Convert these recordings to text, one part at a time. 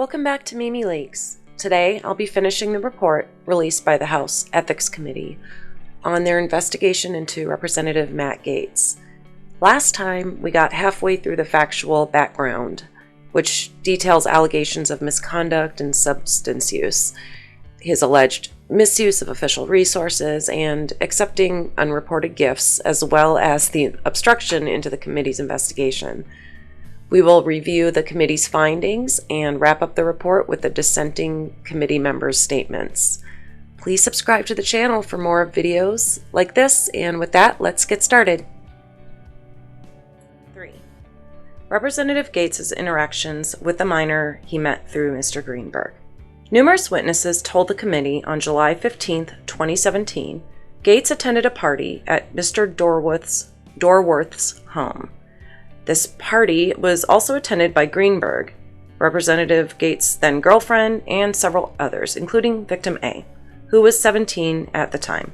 Welcome back to Mimi Lakes. Today, I'll be finishing the report released by the House Ethics Committee on their investigation into Representative Matt Gaetz. Last time, we got halfway through the factual background, which details allegations of misconduct and substance use, his alleged misuse of official resources, and accepting unreported gifts, as well as the obstruction into the committee's investigation. We will review the committee's findings and wrap up the report with the dissenting committee members' statements. Please subscribe to the channel for more videos like this, and with that, let's get started. 3. Representative Gaetz's interactions with the minor he met through Mr. Greenberg. Numerous witnesses told the committee on July 15, 2017, Gaetz attended a party at Mr. Dorworth's home. This party was also attended by Greenberg, Representative Gaetz's then-girlfriend, and several others, including victim A, who was 17 at the time.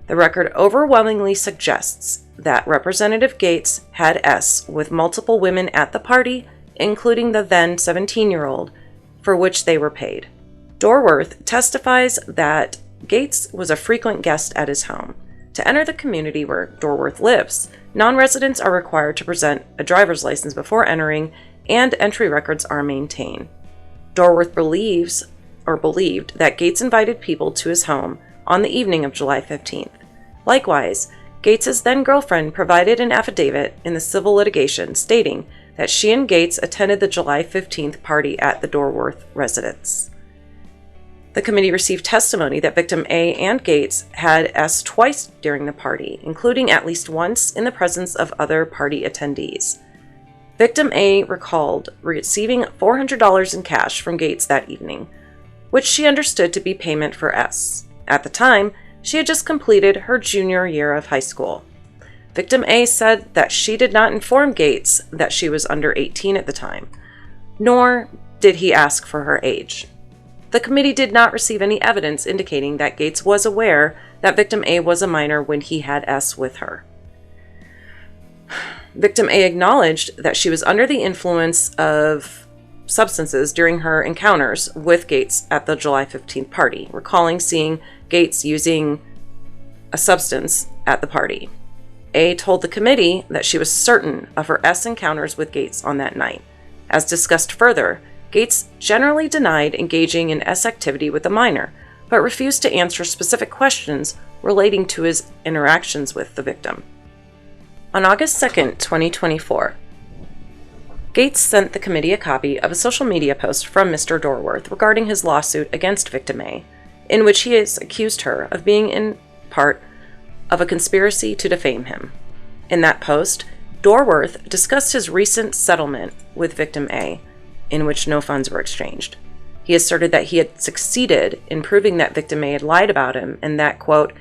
The record overwhelmingly suggests that Representative Gaetz had S with multiple women at the party, including the then 17-year-old, for which they were paid. Dorworth testifies that Gaetz was a frequent guest at his home. To enter the community where Dorworth lives, non-residents are required to present a driver's license before entering, and entry records are maintained. Dorworth believed that Gaetz invited people to his home on the evening of July 15th. Likewise, Gaetz's then-girlfriend provided an affidavit in the civil litigation stating that she and Gaetz attended the July 15th party at the Dorworth residence. The committee received testimony that victim A and Gaetz had S twice during the party, including at least once in the presence of other party attendees. Victim A recalled receiving $400 in cash from Gaetz that evening, which she understood to be payment for S. At the time, she had just completed her junior year of high school. Victim A said that she did not inform Gaetz that she was under 18 at the time, nor did he ask for her age. The committee did not receive any evidence indicating that Gaetz was aware that victim A was a minor when he had S with her. Victim A acknowledged that she was under the influence of substances during her encounters with Gaetz at the July 15th party, recalling seeing Gaetz using a substance at the party. A told the committee that she was certain of her S encounters with Gaetz on that night. As discussed further, Gaetz generally denied engaging in S activity with a minor, but refused to answer specific questions relating to his interactions with the victim. On August 2, 2024, Gaetz sent the committee a copy of a social media post from Mr. Dorworth regarding his lawsuit against victim A, in which he has accused her of being in part of a conspiracy to defame him. In that post, Dorworth discussed his recent settlement with victim A, in which no funds were exchanged. He asserted that he had succeeded in proving that victim A had lied about him, and that, quote,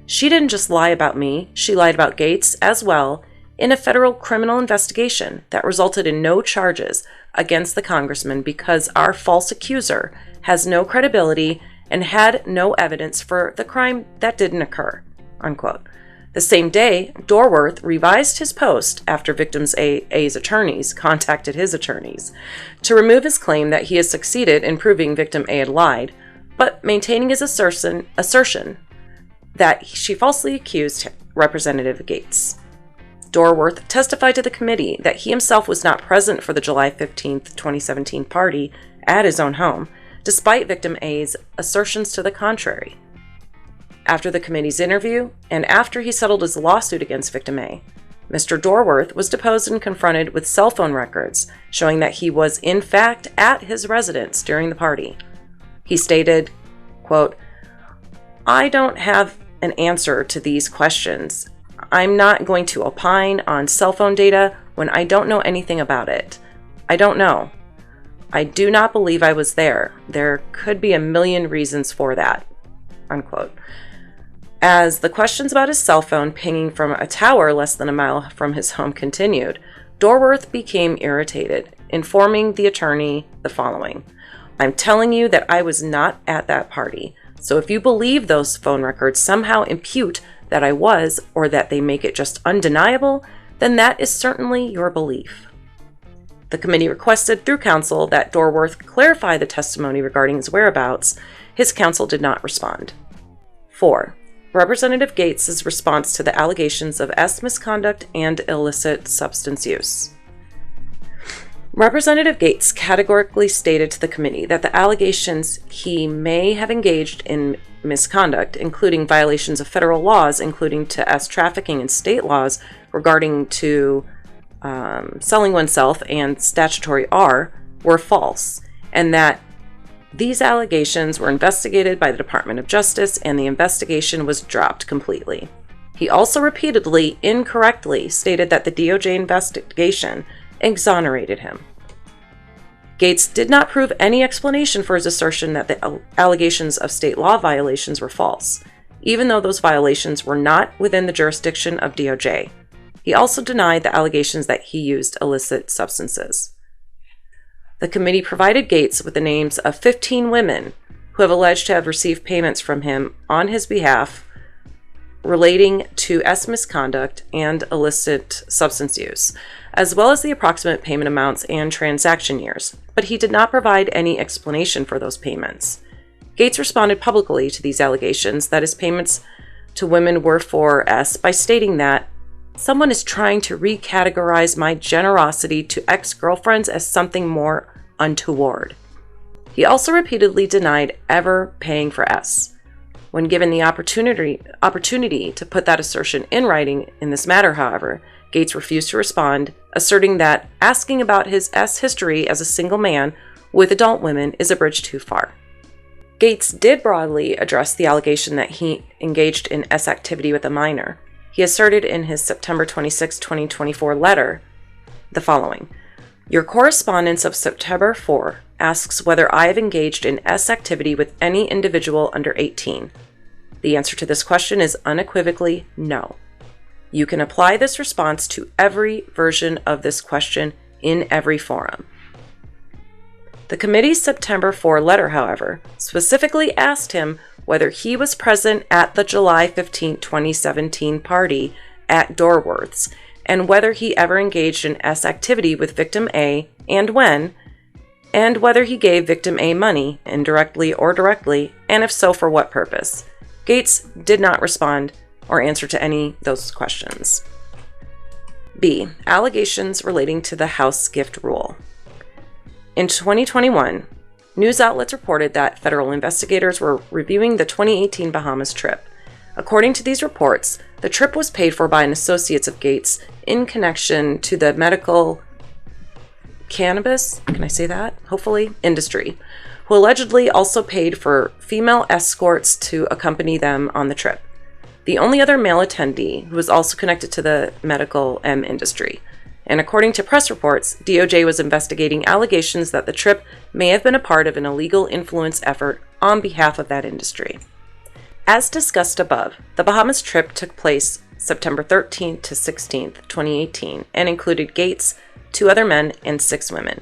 "She didn't just lie about me, she lied about Gaetz as well in a federal criminal investigation that resulted in no charges against the congressman because our false accuser has no credibility and had no evidence for the crime that didn't occur," unquote. The same day, Dorworth revised his post after victim A's attorneys contacted his attorneys to remove his claim that he has succeeded in proving victim A had lied, but maintaining his assertion that she falsely accused Representative Gaetz. Dorworth testified to the committee that he himself was not present for the July 15, 2017 party at his own home, despite victim A's assertions to the contrary. After the committee's interview, and after he settled his lawsuit against victim A, Mr. Dorworth was deposed and confronted with cell phone records showing that he was in fact at his residence during the party. He stated, quote, "I don't have an answer to these questions. I'm not going to opine on cell phone data when I don't know anything about it. I don't know. I do not believe I was there. There could be a million reasons for that," unquote. As the questions about his cell phone pinging from a tower less than a mile from his home continued, Dorworth became irritated, informing the attorney the following: "I'm telling you that I was not at that party, so if you believe those phone records somehow impute that I was, or that they make it just undeniable, then that is certainly your belief." The committee requested through counsel that Dorworth clarify the testimony regarding his whereabouts. His counsel did not respond. 4. Representative Gaetz' response to the allegations of S misconduct and illicit substance use. Representative Gaetz categorically stated to the committee that the allegations he may have engaged in misconduct, including violations of federal laws, including to S trafficking and state laws regarding to selling oneself and statutory R, were false, and that these allegations were investigated by the Department of Justice and the investigation was dropped completely. He also repeatedly, incorrectly stated that the DOJ investigation exonerated him. Gaetz did not prove any explanation for his assertion that the allegations of state law violations were false, even though those violations were not within the jurisdiction of DOJ. He also denied the allegations that he used illicit substances. The committee provided Gaetz with the names of 15 women who have alleged to have received payments from him on his behalf relating to S misconduct and illicit substance use, as well as the approximate payment amounts and transaction years, but he did not provide any explanation for those payments. Gaetz responded publicly to these allegations that his payments to women were for S by stating that someone is trying to recategorize my generosity to ex-girlfriends as something more untoward. He also repeatedly denied ever paying for S. When given the opportunity to put that assertion in writing in this matter, however, Gaetz refused to respond, asserting that asking about his S history as a single man with adult women is a bridge too far. Gaetz did broadly address the allegation that he engaged in S activity with a minor. He asserted in his September 26, 2024 letter the following: "Your correspondence of September 4 asks whether I have engaged in S activity with any individual under 18. The answer to this question is unequivocally no. You can apply this response to every version of this question in every forum." The committee's September 4 letter, however, specifically asked him whether he was present at the July 15, 2017 party at Dorworth's, and whether he ever engaged in S activity with victim A and when, and whether he gave victim A money, indirectly or directly, and if so, for what purpose. Gaetz did not respond or answer to any of those questions. B. Allegations relating to the house gift rule. In 2021, news outlets reported that federal investigators were reviewing the 2018 Bahamas trip. According to these reports, the trip was paid for by an associate of Gaetz in connection to the medical cannabis, can I say that? Hopefully, industry, who allegedly also paid for female escorts to accompany them on the trip. The only other male attendee who was also connected to the medical industry. And according to press reports, DOJ was investigating allegations that the trip may have been a part of an illegal influence effort on behalf of that industry. As discussed above, the Bahamas trip took place September 13th to 16th, 2018, and included Gaetz, 2 other men, and 6 women.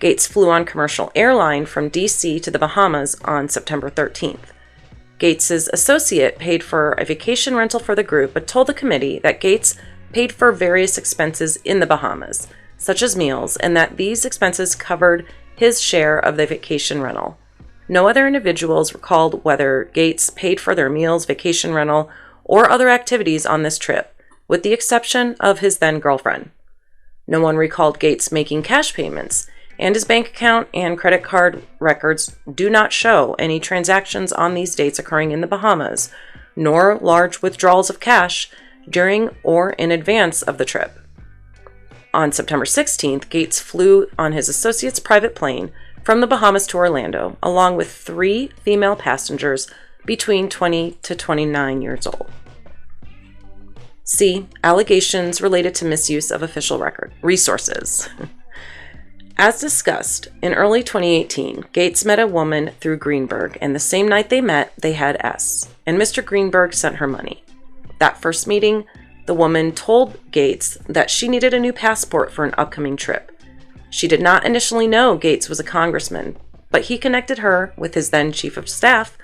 Gaetz flew on commercial airline from D.C. to the Bahamas on September 13th. Gaetz' associate paid for a vacation rental for the group, but told the committee that Gaetz paid for various expenses in the Bahamas, such as meals, and that these expenses covered his share of the vacation rental. No other individuals recalled whether Gaetz paid for their meals, vacation rental, or other activities on this trip, with the exception of his then-girlfriend. No one recalled Gaetz making cash payments, and his bank account and credit card records do not show any transactions on these dates occurring in the Bahamas, nor large withdrawals of cash during or in advance of the trip. On September 16th, Gaetz flew on his associate's private plane from the Bahamas to Orlando, along with 3 female passengers between 20 to 29 years old. C. Allegations related to misuse of official resources. As discussed, in early 2018, Gaetz met a woman through Greenberg, and the same night they met, they had S, and Mr. Greenberg sent her money. That first meeting, the woman told Gaetz that she needed a new passport for an upcoming trip. She did not initially know Gaetz was a congressman, but he connected her with his then chief of staff,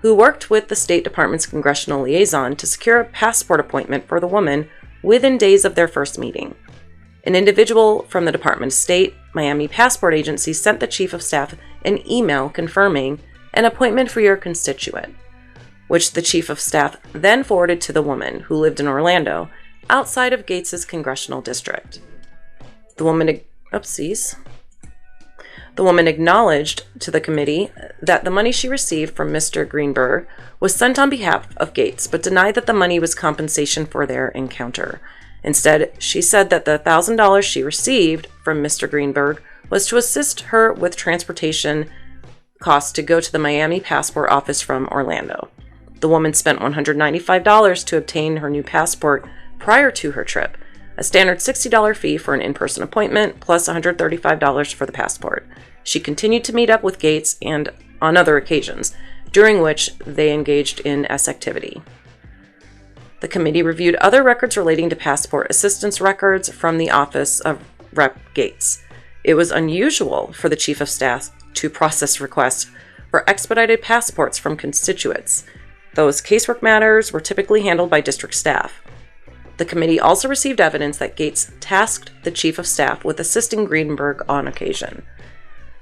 who worked with the State Department's congressional liaison to secure a passport appointment for the woman within days of their first meeting. An individual from the Department of State Miami Passport Agency sent the Chief of Staff an email confirming an appointment for your constituent, which the Chief of Staff then forwarded to the woman who lived in Orlando, outside of Gaetz's congressional district. The woman acknowledged to the committee that the money she received from Mr. Greenberg was sent on behalf of Gaetz, but denied that the money was compensation for their encounter. Instead, she said that the $1,000 she received from Mr. Greenberg was to assist her with transportation costs to go to the Miami passport office from Orlando. The woman spent $195 to obtain her new passport prior to her trip, a standard $60 fee for an in-person appointment, plus $135 for the passport. She continued to meet up with Gaetz and on other occasions, during which they engaged in S activity. The committee reviewed other records relating to passport assistance records from the office of Rep. Gaetz. It was unusual for the Chief of Staff to process requests for expedited passports from constituents. Those casework matters were typically handled by district staff. The committee also received evidence that Gaetz tasked the Chief of Staff with assisting Greenberg on occasion.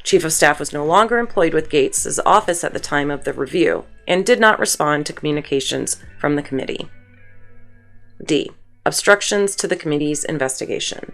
Chief of Staff was no longer employed with Gaetz's office at the time of the review and did not respond to communications from the committee. D. Obstructions to the committee's investigation.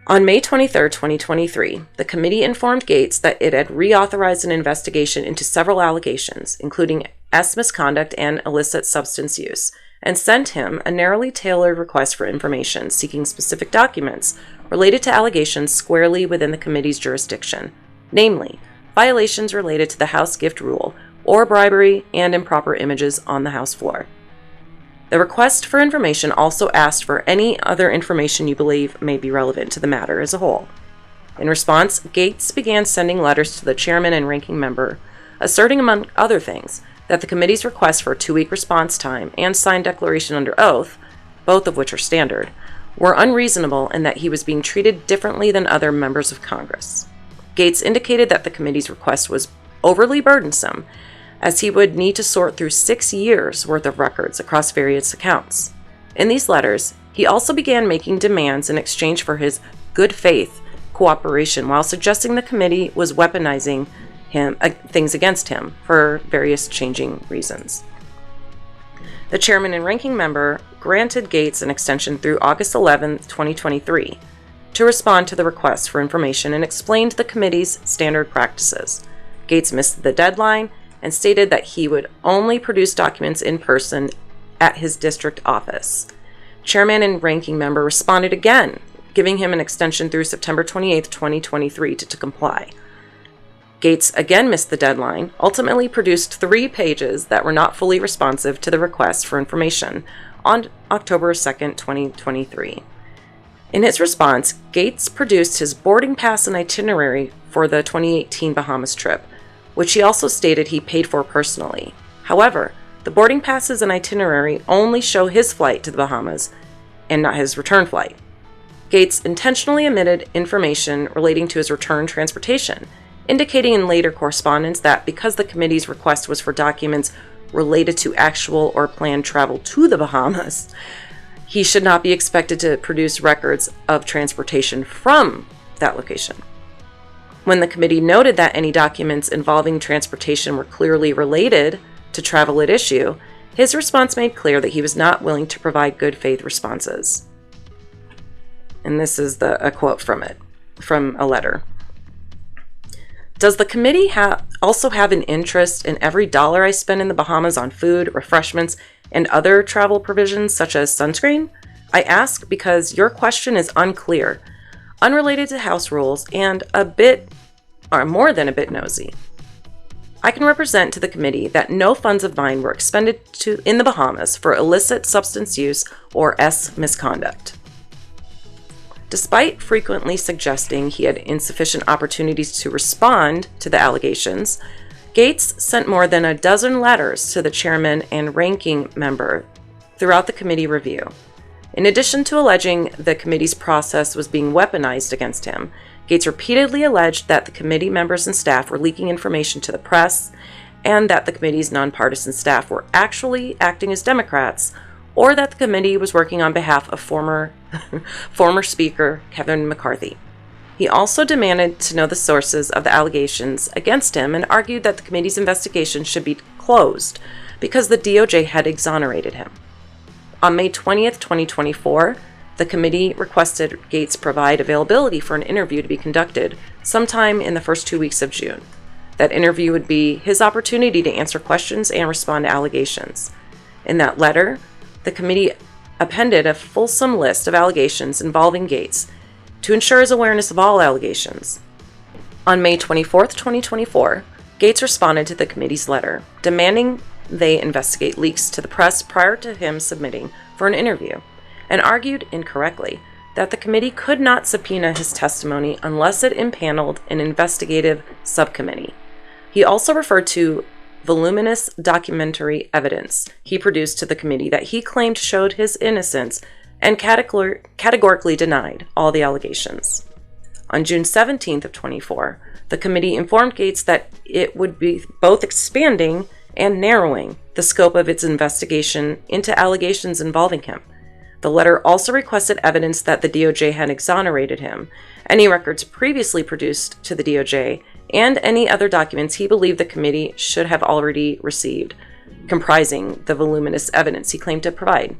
On May 23, 2023, the committee informed Gaetz that it had reauthorized an investigation into several allegations, including S misconduct and illicit substance use, and sent him a narrowly tailored request for information seeking specific documents related to allegations squarely within the committee's jurisdiction, namely, violations related to the House gift rule or bribery and improper images on the House floor. The request for information also asked for any other information you believe may be relevant to the matter as a whole. In response, Gaetz began sending letters to the chairman and ranking member, asserting, among other things, that the committee's request for a 2-week response time and signed declaration under oath, both of which are standard, were unreasonable and that he was being treated differently than other members of Congress. Gaetz indicated that the committee's request was overly burdensome, as he would need to sort through 6 years' worth of records across various accounts. In these letters, he also began making demands in exchange for his good faith cooperation while suggesting the committee was weaponizing things against him for various changing reasons. The chairman and ranking member granted Gaetz an extension through August 11, 2023, to respond to the request for information and explained the committee's standard practices. Gaetz missed the deadline and stated that he would only produce documents in person at his district office. Chairman and ranking member responded again, giving him an extension through September 28, 2023 to comply. Gaetz again missed the deadline, ultimately produced 3 pages that were not fully responsive to the request for information on October 2, 2023. In his response, Gaetz produced his boarding pass and itinerary for the 2018 Bahamas trip, which he also stated he paid for personally. However, the boarding passes and itinerary only show his flight to the Bahamas and not his return flight. Gaetz intentionally omitted information relating to his return transportation, indicating in later correspondence that because the committee's request was for documents related to actual or planned travel to the Bahamas, he should not be expected to produce records of transportation from that location. When the committee noted that any documents involving transportation were clearly related to travel at issue, his response made clear that he was not willing to provide good faith responses. And this is a quote from a letter. Does the committee also have an interest in every dollar I spend in the Bahamas on food, refreshments, and other travel provisions such as sunscreen? I ask because your question is unclear, unrelated to house rules, and more than a bit nosy. I can represent to the committee that no funds of mine were expended in the Bahamas for illicit substance use or S misconduct. Despite frequently suggesting he had insufficient opportunities to respond to the allegations, Gaetz sent more than a dozen letters to the chairman and ranking member throughout the committee review. In addition to alleging the committee's process was being weaponized against him, Gaetz repeatedly alleged that the committee members and staff were leaking information to the press and that the committee's nonpartisan staff were actually acting as Democrats, or that the committee was working on behalf of former former Speaker Kevin McCarthy. He also demanded to know the sources of the allegations against him and argued that the committee's investigation should be closed because the DOJ had exonerated him. On May 20th, 2024, the committee requested Gaetz provide availability for an interview to be conducted sometime in the first 2 weeks of June. That interview would be his opportunity to answer questions and respond to allegations. In that letter, the committee appended a fulsome list of allegations involving Gaetz to ensure his awareness of all allegations. On May 24, 2024, Gaetz responded to the committee's letter, demanding they investigate leaks to the press prior to him submitting for an interview, and argued incorrectly that the committee could not subpoena his testimony unless it impaneled an investigative subcommittee. He also referred to voluminous documentary evidence he produced to the committee that he claimed showed his innocence and categorically denied all the allegations. On June 17th of 24, the committee informed Gaetz that it would be both expanding and narrowing the scope of its investigation into allegations involving him. The letter also requested evidence that the DOJ had exonerated him, any records previously produced to the DOJ, and any other documents he believed the committee should have already received, comprising the voluminous evidence he claimed to provide.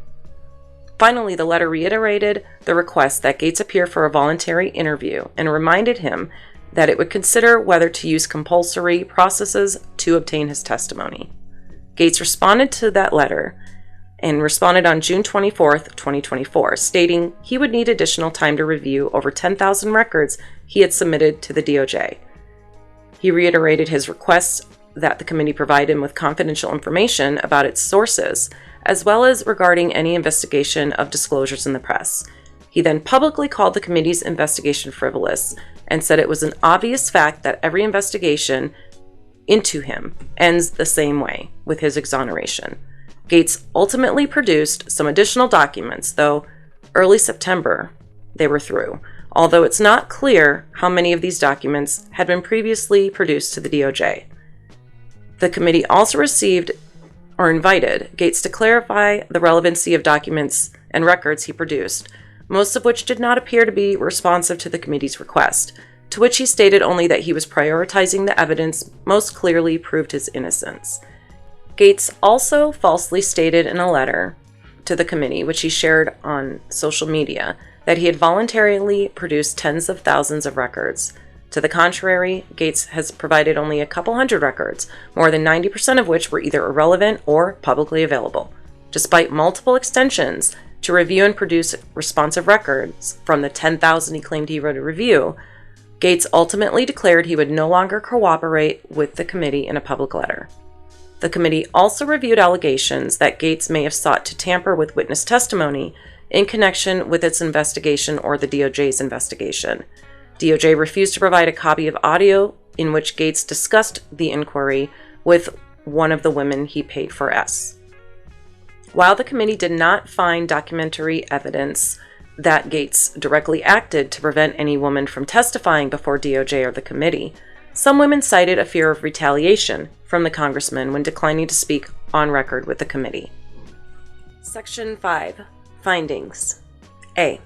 Finally, the letter reiterated the request that Gaetz appear for a voluntary interview and reminded him that it would consider whether to use compulsory processes to obtain his testimony. Gaetz responded to that letter and responded on June 24, 2024, stating he would need additional time to review over 10,000 records he had submitted to the DOJ. He reiterated his request that the committee provide him with confidential information about its sources, as well as regarding any investigation of disclosures in the press. He then publicly called the committee's investigation frivolous and said it was an obvious fact that every investigation into him ends the same way, with his exoneration. Gaetz ultimately produced some additional documents, though early September they were through, although it's not clear how many of these documents had been previously produced to the DOJ. The committee also invited Gaetz to clarify the relevancy of documents and records he produced, most of which did not appear to be responsive to the committee's request, to which he stated only that he was prioritizing the evidence most clearly proved his innocence. Gaetz also falsely stated in a letter to the committee, which he shared on social media, that he had voluntarily produced tens of thousands of records. To the contrary, Gaetz has provided only a couple hundred records, more than 90% of which were either irrelevant or publicly available. Despite multiple extensions to review and produce responsive records from the 10,000 he claimed he wrote a review, Gaetz ultimately declared he would no longer cooperate with the committee in a public letter. The committee also reviewed allegations that Gaetz may have sought to tamper with witness testimony in connection with its investigation or the DOJ's investigation. DOJ refused to provide a copy of audio in which Gaetz discussed the inquiry with one of the women he paid for S. While the committee did not find documentary evidence that Gaetz directly acted to prevent any woman from testifying before DOJ or the committee, some women cited a fear of retaliation from the congressman when declining to speak on record with the committee. Section 5. Findings. A.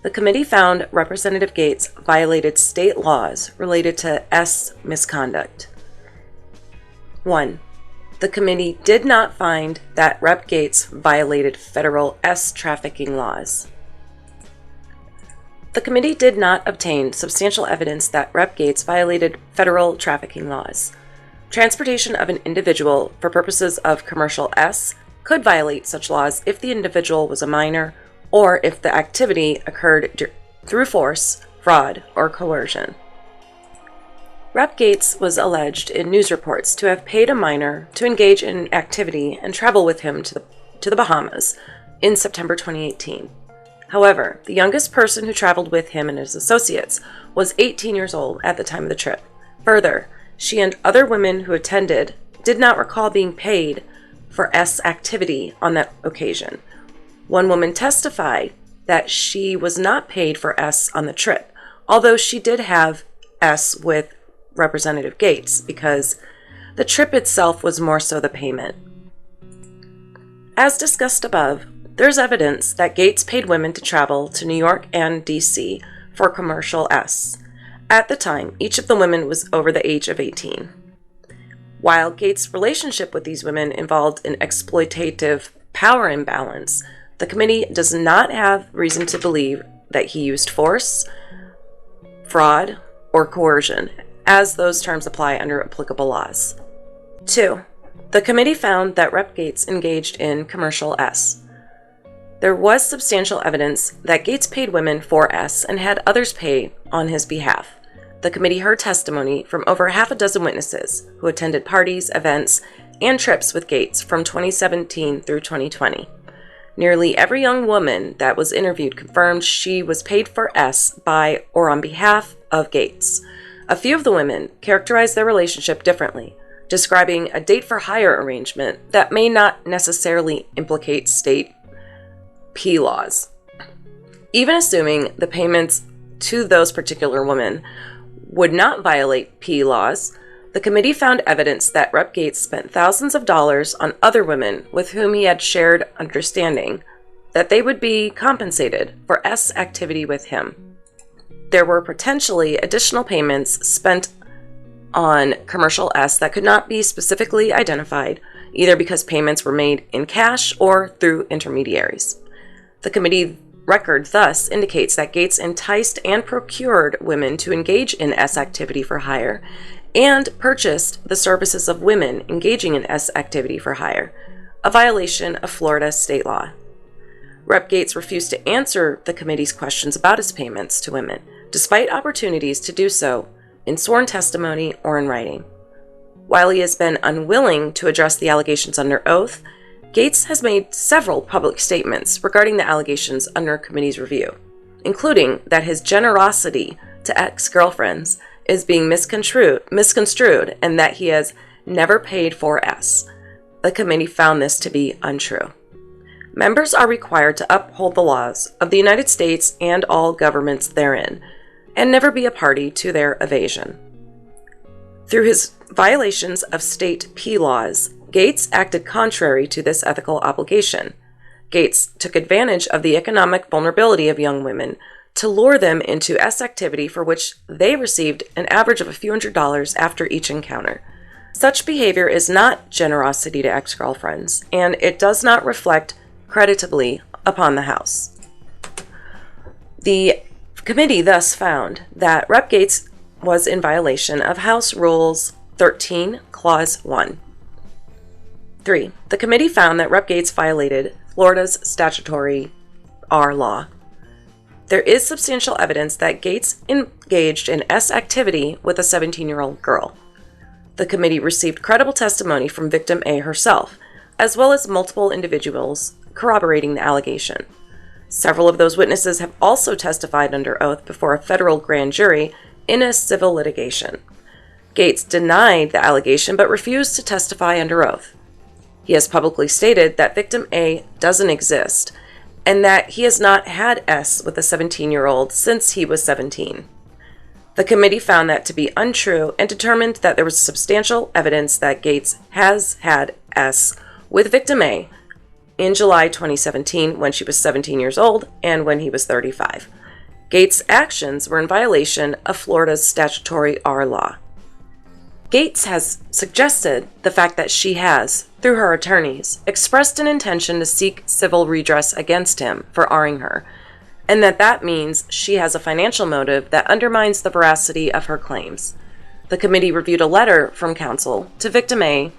The committee found Representative Gaetz violated state laws related to S misconduct. 1. The committee did not find that Rep. Gaetz violated federal S trafficking laws. The committee did not obtain substantial evidence that Rep. Gaetz violated federal trafficking laws. Transportation of an individual for purposes of commercial S could violate such laws if the individual was a minor or if the activity occurred through force, fraud, or coercion. Rep. Gaetz was alleged in news reports to have paid a minor to engage in activity and travel with him to the Bahamas in September 2018. However, the youngest person who traveled with him and his associates was 18 years old at the time of the trip. Further, she and other women who attended did not recall being paid for S activity on that occasion. One woman testified that she was not paid for S on the trip, although she did have S with Representative Gaetz because the trip itself was more so the payment. As discussed above, There's evidence that Gaetz paid women to travel to New York and D.C. for commercial S. At the time, each of the women was over the age of 18. While Gaetz' relationship with these women involved an exploitative power imbalance, the committee does not have reason to believe that he used force, fraud, or coercion, as those terms apply under applicable laws. 2. The committee found that Rep. Gaetz engaged in commercial S. There was substantial evidence that Gaetz paid women for S and had others pay on his behalf. The committee heard testimony from over half a dozen witnesses who attended parties, events, and trips with Gaetz from 2017 through 2020. Nearly every young woman that was interviewed confirmed she was paid for S by or on behalf of Gaetz. A few of the women characterized their relationship differently, describing a date-for-hire arrangement that may not necessarily implicate state P laws. Even assuming the payments to those particular women would not violate P laws, the committee found evidence that Rep. Gaetz spent thousands of dollars on other women with whom he had shared understanding that they would be compensated for S activity with him. There were potentially additional payments spent on commercial S that could not be specifically identified, either because payments were made in cash or through intermediaries. The committee record thus indicates that Gaetz enticed and procured women to engage in S activity for hire and purchased the services of women engaging in S activity for hire, a violation of Florida state law. Rep. Gaetz refused to answer the committee's questions about his payments to women, despite opportunities to do so in sworn testimony or in writing. While he has been unwilling to address the allegations under oath, Gaetz has made several public statements regarding the allegations under committee's review, including that his generosity to ex-girlfriends is being misconstrued and that he has never paid for S. The committee found this to be untrue. Members are required to uphold the laws of the United States and all governments therein, and never be a party to their evasion. Through his violations of state P laws, Gaetz acted contrary to this ethical obligation. Gaetz took advantage of the economic vulnerability of young women to lure them into S activity for which they received an average of a few $100s after each encounter. Such behavior is not generosity to ex-girlfriends, and it does not reflect creditably upon the House. The committee thus found that Rep. Gaetz was in violation of House Rules 13, Clause 1. 3. The committee found that Rep. Gaetz violated Florida's statutory R law. There is substantial evidence that Gaetz engaged in S activity with a 17-year-old girl. The committee received credible testimony from victim A herself, as well as multiple individuals corroborating the allegation. Several of those witnesses have also testified under oath before a federal grand jury in a civil litigation. Gaetz denied the allegation but refused to testify under oath. He has publicly stated that victim A doesn't exist and that he has not had S with a 17-year-old since he was 17. The committee found that to be untrue and determined that there was substantial evidence that Gaetz has had S with victim A in July 2017 when she was 17 years old and when he was 35. Gaetz' actions were in violation of Florida's statutory R law. Gaetz has suggested the fact that she has, through her attorneys, expressed an intention to seek civil redress against him for R-ing her, and that means she has a financial motive that undermines the veracity of her claims. The committee reviewed a letter from counsel to victim A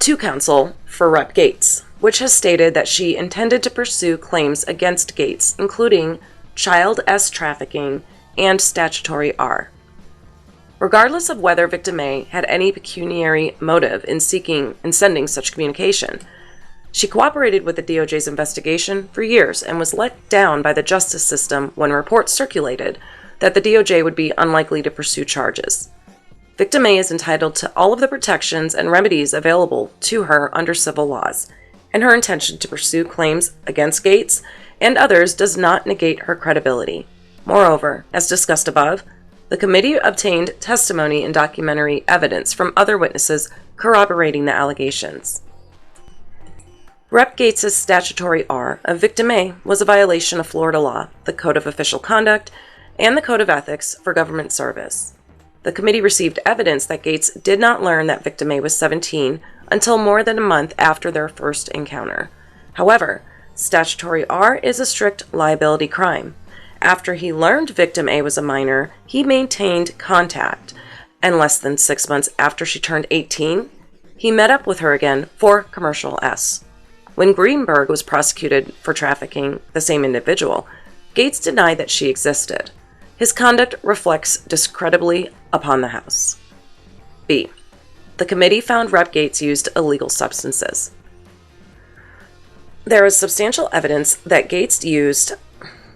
to counsel for Rep. Gaetz, which has stated that she intended to pursue claims against Gaetz, including child S trafficking and statutory R. Regardless of whether victim A had any pecuniary motive in seeking and sending such communication, she cooperated with the DOJ's investigation for years and was let down by the justice system when reports circulated that the DOJ would be unlikely to pursue charges. Victim A is entitled to all of the protections and remedies available to her under civil laws, and her intention to pursue claims against Gaetz and others does not negate her credibility. Moreover, as discussed above, the committee obtained testimony and documentary evidence from other witnesses corroborating the allegations. Rep. Gaetz' statutory R of Victim A was a violation of Florida law, the Code of Official Conduct, and the Code of Ethics for Government Service. The committee received evidence that Gaetz did not learn that Victim A was 17 until more than a month after their first encounter. However, statutory R is a strict liability crime. After he learned Victim A was a minor, he maintained contact, and less than 6 months after she turned 18, he met up with her again for commercial S. When Greenberg was prosecuted for trafficking the same individual, Gaetz denied that she existed. His conduct reflects discreditably upon the House. B. The committee found Rep. Gaetz used illegal substances. There is substantial evidence that Gaetz used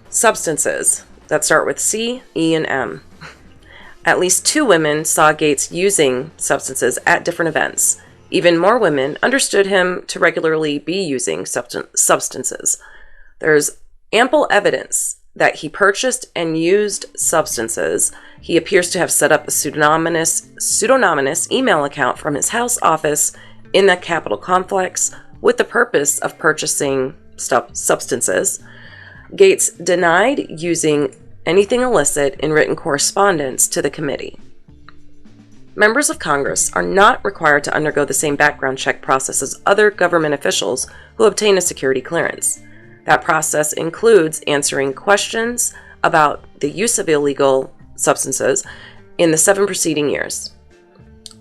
substances that start with C, E, and M. At least 2 women saw Gaetz using substances at different events. Even more women understood him to regularly be using substances. There's ample evidence that he purchased and used substances. He appears to have set up a pseudonymous email account from his house office in the Capitol complex with the purpose of purchasing substances. Gaetz denied using anything illicit in written correspondence to the committee. Members of Congress are not required to undergo the same background check process as other government officials who obtain a security clearance. That process includes answering questions about the use of illegal substances in the 7 preceding years.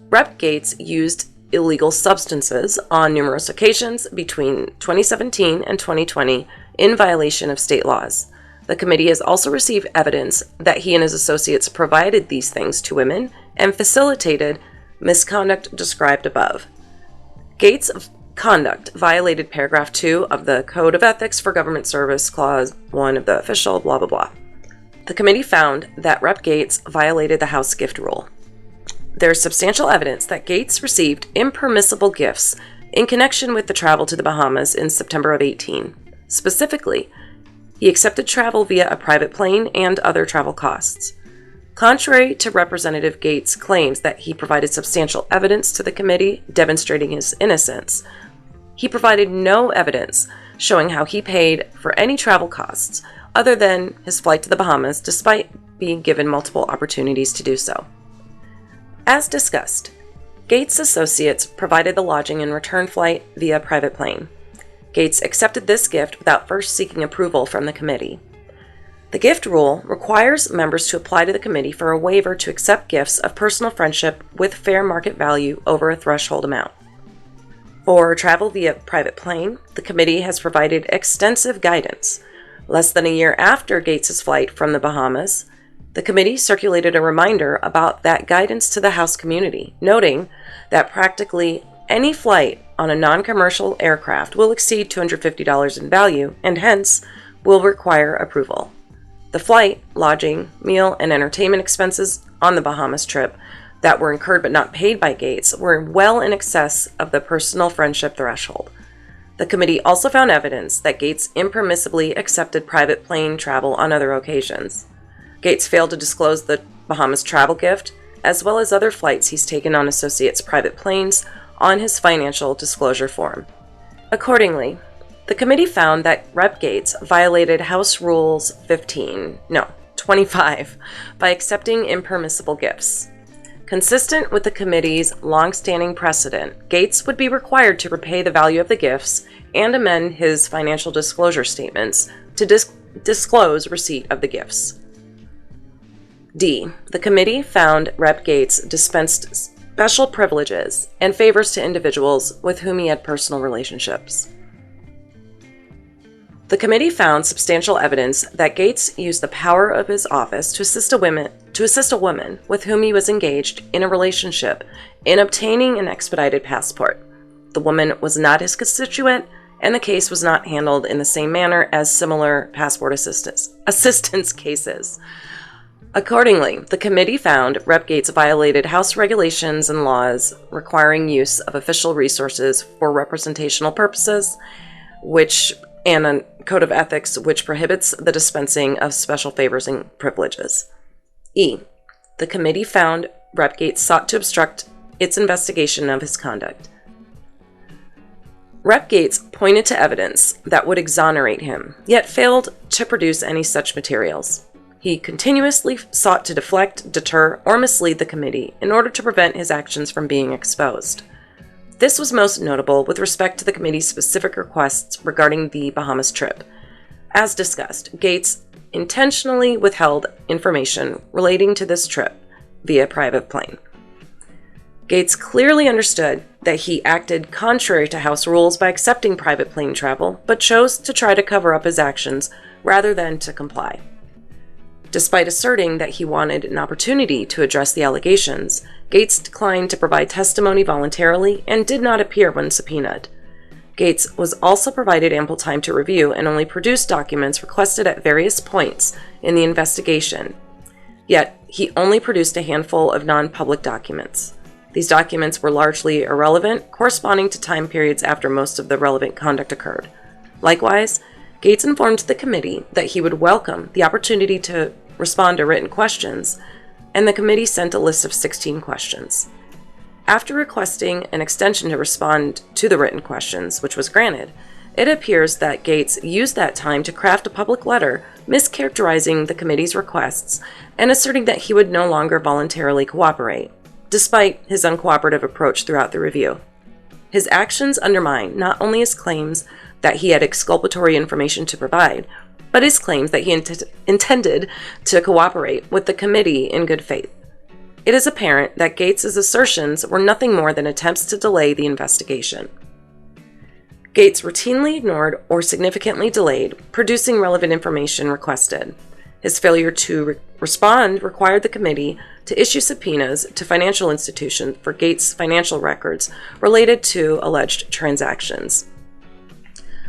Rep. Gaetz used illegal substances on numerous occasions between 2017 and 2020 in violation of state laws. The committee has also received evidence that he and his associates provided these things to women and facilitated misconduct described above. Gaetz' conduct violated paragraph 2 of the Code of Ethics for Government Service, clause 1 of the official blah blah blah. The committee found that Rep. Gaetz violated the House gift rule. There is substantial evidence that Gaetz received impermissible gifts in connection with the travel to the Bahamas in September of 18. Specifically, he accepted travel via a private plane and other travel costs. Contrary to Representative Gaetz' claims that he provided substantial evidence to the committee demonstrating his innocence, he provided no evidence showing how he paid for any travel costs other than his flight to the Bahamas, despite being given multiple opportunities to do so. As discussed, Gaetz' associates provided the lodging and return flight via private plane. Gaetz accepted this gift without first seeking approval from the committee. The gift rule requires members to apply to the committee for a waiver to accept gifts of personal friendship with fair market value over a threshold amount. For travel via private plane, the committee has provided extensive guidance. Less than a year after Gaetz' flight from the Bahamas, the committee circulated a reminder about that guidance to the House community, noting that practically any flight on a non-commercial aircraft will exceed $250 in value and hence will require approval. The flight, lodging, meal, and entertainment expenses on the Bahamas trip that were incurred but not paid by Gaetz were well in excess of the personal friendship threshold. The committee also found evidence that Gaetz impermissibly accepted private plane travel on other occasions. Gaetz failed to disclose the Bahamas travel gift, as well as other flights he's taken on associates' private planes, on his financial disclosure form. Accordingly, the committee found that Rep. Gaetz violated House Rules 25 by accepting impermissible gifts. Consistent with the committee's long-standing precedent, Gaetz would be required to repay the value of the gifts and amend his financial disclosure statements to disclose receipt of the gifts. D. The committee found Rep. Gaetz dispensed special privileges and favors to individuals with whom he had personal relationships. The committee found substantial evidence that Gaetz used the power of his office to assist a woman with whom he was engaged in a relationship in obtaining an expedited passport. The woman was not his constituent, and the case was not handled in the same manner as similar passport assistance cases. Accordingly, the committee found Rep. Gaetz violated House regulations and laws requiring use of official resources for representational purposes, and a code of ethics which prohibits the dispensing of special favors and privileges. E. The committee found Rep. Gaetz sought to obstruct its investigation of his conduct. Rep. Gaetz pointed to evidence that would exonerate him, yet failed to produce any such materials. He continuously sought to deflect, deter, or mislead the committee in order to prevent his actions from being exposed. This was most notable with respect to the committee's specific requests regarding the Bahamas trip. As discussed, Gaetz intentionally withheld information relating to this trip via private plane. Gaetz clearly understood that he acted contrary to House rules by accepting private plane travel, but chose to try to cover up his actions rather than to comply. Despite asserting that he wanted an opportunity to address the allegations, Gaetz declined to provide testimony voluntarily and did not appear when subpoenaed. Gaetz was also provided ample time to review and only produced documents requested at various points in the investigation. Yet, he only produced a handful of non-public documents. These documents were largely irrelevant, corresponding to time periods after most of the relevant conduct occurred. Likewise, Gaetz informed the committee that he would welcome the opportunity to respond to written questions, and the committee sent a list of 16 questions. After requesting an extension to respond to the written questions, which was granted, it appears that Gaetz used that time to craft a public letter mischaracterizing the committee's requests and asserting that he would no longer voluntarily cooperate, despite his uncooperative approach throughout the review. His actions undermine not only his claims that he had exculpatory information to provide, but his claims that he intended to cooperate with the committee in good faith. It is apparent that Gaetz's assertions were nothing more than attempts to delay the investigation. Gaetz routinely ignored or significantly delayed producing relevant information requested. His failure to respond required the committee to issue subpoenas to financial institutions for Gaetz' financial records related to alleged transactions.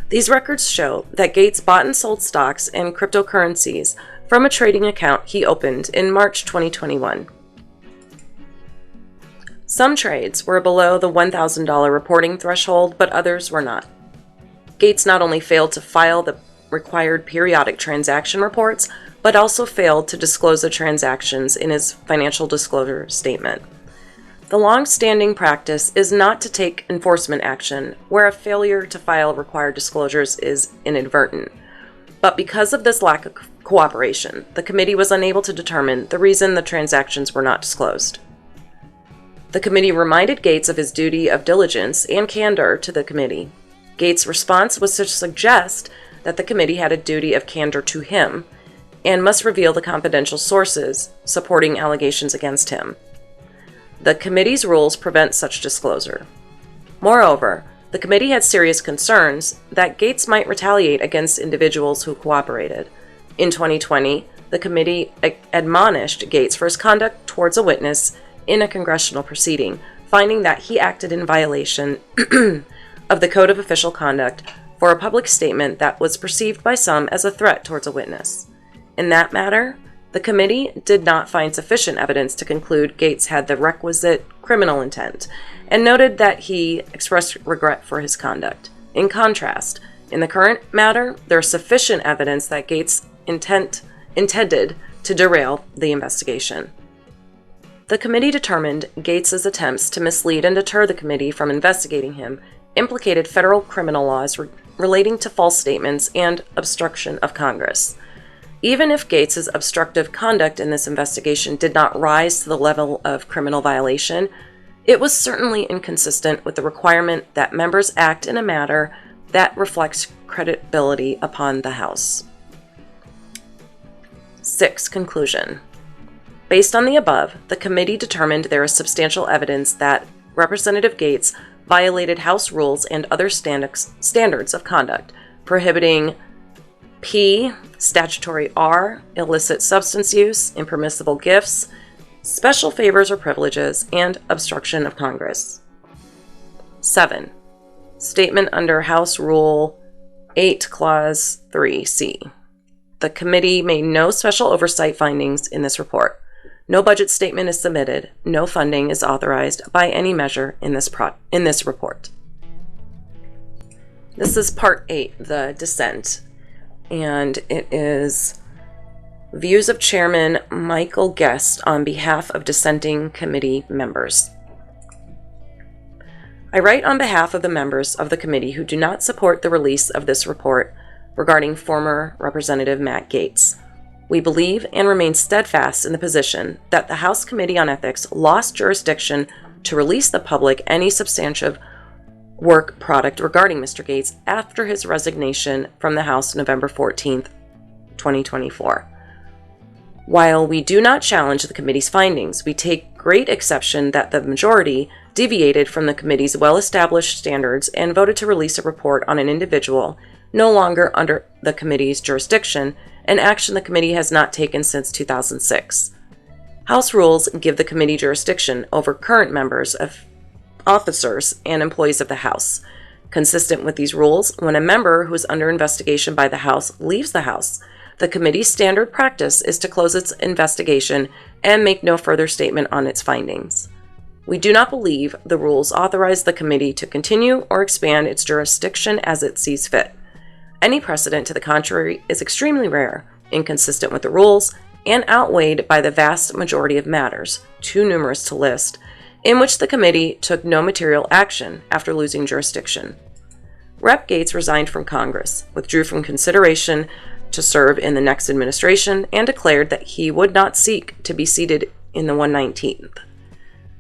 These records show that Gaetz bought and sold stocks and cryptocurrencies from a trading account he opened in March 2021. Some trades were below the $1,000 reporting threshold, but others were not. Gaetz not only failed to file the required periodic transaction reports, but also failed to disclose the transactions in his financial disclosure statement. The long-standing practice is not to take enforcement action where a failure to file required disclosures is inadvertent. But because of this lack of cooperation, the committee was unable to determine the reason the transactions were not disclosed. The committee reminded Gaetz of his duty of diligence and candor to the committee. Gaetz' response was to suggest that the committee had a duty of candor to him and must reveal the confidential sources supporting allegations against him. The committee's rules prevent such disclosure. Moreover, the committee had serious concerns that Gaetz might retaliate against individuals who cooperated. In 2020, the committee admonished Gaetz for his conduct towards a witness in a congressional proceeding, finding that he acted in violation of the Code of Official Conduct for a public statement that was perceived by some as a threat towards a witness. In that matter, the committee did not find sufficient evidence to conclude Gaetz had the requisite criminal intent, and noted that he expressed regret for his conduct. In contrast, in the current matter, there is sufficient evidence that Gaetz intended to derail the investigation. The committee determined Gaetz's attempts to mislead and deter the committee from investigating him implicated federal criminal laws relating to false statements and obstruction of Congress. Even if Gaetz's obstructive conduct in this investigation did not rise to the level of criminal violation, it was certainly inconsistent with the requirement that members act in a manner that reflects credibility upon the House. 6. Conclusion. Based on the above, the committee determined there is substantial evidence that Representative Gaetz violated House rules and other standards of conduct, prohibiting P. Statutory R. Illicit substance use, impermissible gifts, special favors or privileges, and obstruction of Congress. 7. Statement under House Rule 8, Clause 3C. The committee made no special oversight findings in this report. No budget statement is submitted. No funding is authorized by any measure in this report. This is Part 8, the dissent, and it is views of Chairman Michael Gaetz on behalf of dissenting committee members. I write on behalf of the members of the committee who do not support the release of this report regarding former Representative Matt Gaetz. We believe and remain steadfast in the position that the House Committee on Ethics lost jurisdiction to release the public any substantive work product regarding Mr. Gaetz after his resignation from the House November 14th, 2024. While we do not challenge the committee's findings, we take great exception that the majority deviated from the committee's well-established standards and voted to release a report on an individual no longer under the committee's jurisdiction, an action the committee has not taken since 2006. House rules give the committee jurisdiction over current members of officers and employees of the House. Consistent with these rules, when a member who is under investigation by the House leaves the House, the committee's standard practice is to close its investigation and make no further statement on its findings. We do not believe the rules authorize the committee to continue or expand its jurisdiction as it sees fit. Any precedent to the contrary is extremely rare, inconsistent with the rules, and outweighed by the vast majority of matters, too numerous to list, in which the committee took no material action after losing jurisdiction. Rep. Gaetz resigned from Congress, withdrew from consideration to serve in the next administration, and declared that he would not seek to be seated in the 119th.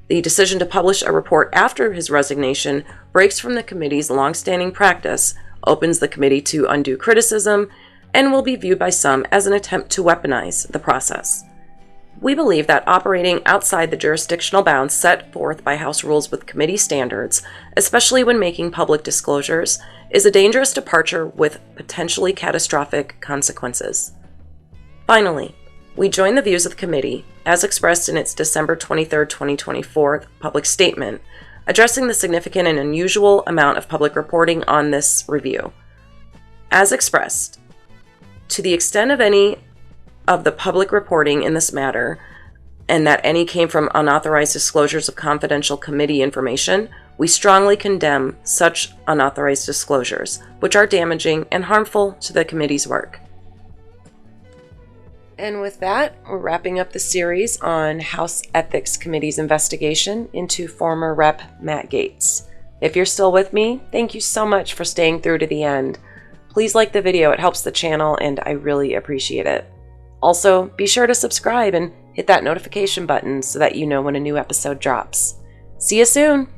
The decision to publish a report after his resignation breaks from the committee's longstanding practice, opens the committee to undue criticism, and will be viewed by some as an attempt to weaponize the process. We believe that operating outside the jurisdictional bounds set forth by House rules with committee standards, especially when making public disclosures, is a dangerous departure with potentially catastrophic consequences. Finally, we join the views of the committee, as expressed in its December 23, 2024 public statement, addressing the significant and unusual amount of public reporting on this review. As expressed, to the extent of any of the public reporting in this matter, and that any came from unauthorized disclosures of confidential committee information, we strongly condemn such unauthorized disclosures, which are damaging and harmful to the committee's work. And with that, we're wrapping up the series on House Ethics Committee's investigation into former Rep. Matt Gaetz. If you're still with me, thank you so much for staying through to the end. Please like the video, it helps the channel and I really appreciate it. Also, be sure to subscribe and hit that notification button so that you know when a new episode drops. See you soon!